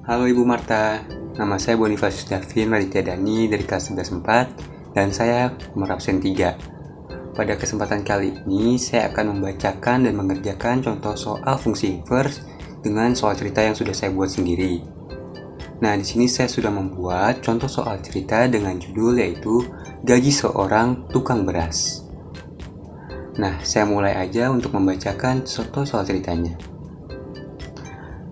Halo Ibu Marta, nama saya Bonifasius Davin Raditya Dani dari kelas 11.4 dan saya nomor absen 3. Pada kesempatan kali ini saya akan membacakan dan mengerjakan contoh soal fungsi inverse dengan soal cerita yang sudah saya buat sendiri. Nah, di sini saya sudah membuat contoh soal cerita dengan judul yaitu Gaji Seorang Tukang Beras. Nah, saya mulai aja untuk membacakan contoh soal ceritanya.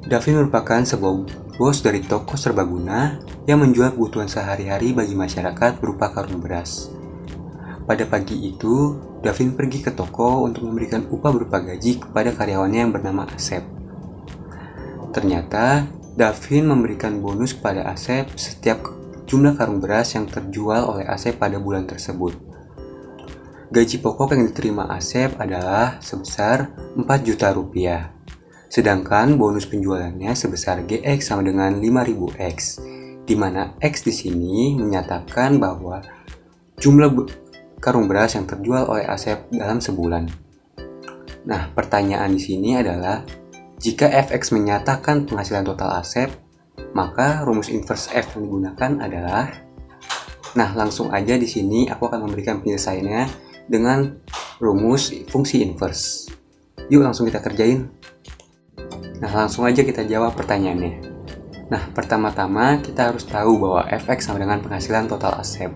Davin merupakan sebuah bos dari toko serbaguna yang menjual kebutuhan sehari-hari bagi masyarakat berupa karung beras. Pada pagi itu, Davin pergi ke toko untuk memberikan upah berupa gaji kepada karyawannya yang bernama Asep. Ternyata, Davin memberikan bonus kepada Asep setiap jumlah karung beras yang terjual oleh Asep pada bulan tersebut. Gaji pokok yang diterima Asep adalah sebesar 4 juta rupiah. Sedangkan bonus penjualannya sebesar GX sama dengan 5000X, di mana X di sini menyatakan bahwa jumlah karung beras yang terjual oleh Asep dalam sebulan. Nah, pertanyaan di sini adalah jika Fx menyatakan penghasilan total Asep, maka rumus inverse F yang digunakan adalah. Nah, langsung aja di sini aku akan memberikan penyelesaiannya dengan rumus fungsi inverse. Yuk langsung kita kerjain. Nah, langsung aja kita jawab pertanyaannya. Nah, pertama-tama kita harus tahu bahwa Fx sama dengan penghasilan total Asep,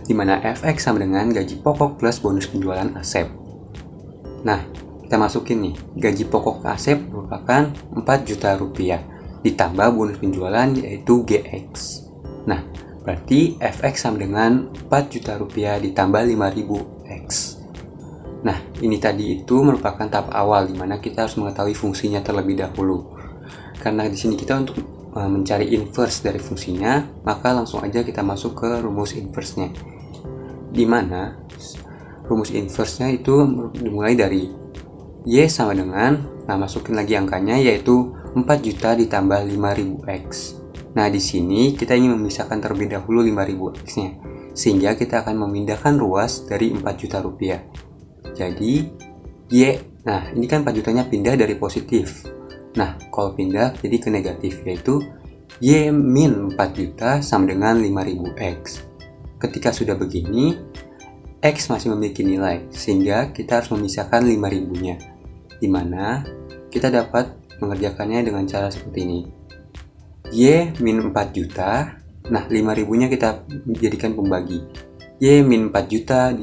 di mana Fx sama dengan gaji pokok plus bonus penjualan Asep. Nah, kita masukin nih, gaji pokok Asep merupakan 4 juta rupiah, ditambah bonus penjualan yaitu GX. Nah, berarti Fx sama dengan 4 juta rupiah ditambah 5000X. Nah, ini tadi itu merupakan tahap awal di mana kita harus mengetahui fungsinya terlebih dahulu. Karena di sini kita untuk mencari inverse dari fungsinya, maka langsung aja kita masuk ke rumus inverse-nya. Di mana rumus inverse-nya itu dimulai dari Y sama dengan, nah masukin lagi angkanya yaitu 4 juta ditambah 5000X. Nah, di sini kita ingin memisahkan terlebih dahulu 5000X-nya, sehingga kita akan memindahkan ruas dari 4 juta rupiah. Jadi, Y, nah ini kan 4 jutanya pindah dari positif. Nah, kalau pindah jadi ke negatif, yaitu Y min 4 juta sama dengan 5000X. Ketika sudah begini, X masih memiliki nilai, sehingga kita harus memisahkan 5000-nya. Dimana kita dapat mengerjakannya dengan cara seperti ini. Y min 4 juta, nah 5000-nya kita jadikan pembagi. Y min 4 juta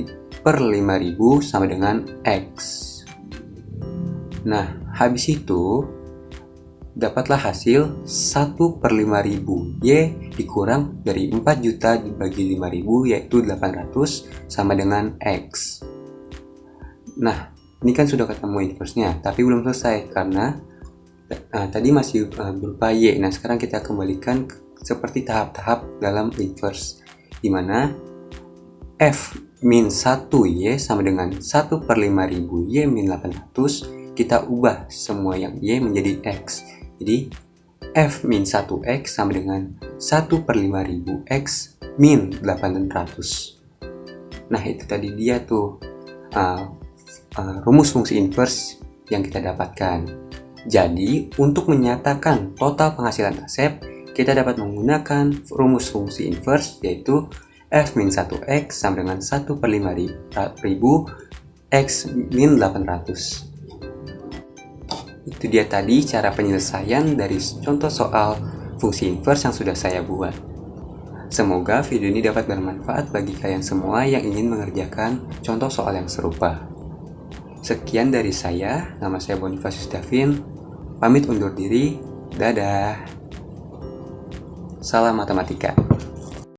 per 5000 sama dengan X. Nah, habis itu dapatlah hasil 1 per 5000. Y dikurang dari 4 juta dibagi 5000 yaitu 800 sama dengan X. Nah, ini kan sudah ketemu inverse-nya, tapi belum selesai karena tadi masih berupa Y. Nah, sekarang kita kembalikan seperti tahap-tahap dalam inverse, di mana F min 1 Y sama dengan 1 per 5000 Y min 800, kita ubah semua yang Y menjadi X. Jadi, F min 1X sama dengan 1 per 5000 X min 800. Nah, itu tadi dia tuh rumus fungsi inverse yang kita dapatkan. Jadi, untuk menyatakan total penghasilan Asep, kita dapat menggunakan rumus fungsi inverse yaitu F min 1X sama dengan 1 per 5000 X min 800. Itu dia tadi cara penyelesaian dari contoh soal fungsi inverse yang sudah saya buat. Semoga video ini dapat bermanfaat bagi kalian semua yang ingin mengerjakan contoh soal yang serupa. Sekian dari saya, nama saya Bonifasius Davin, pamit undur diri, dadah. Salam matematika.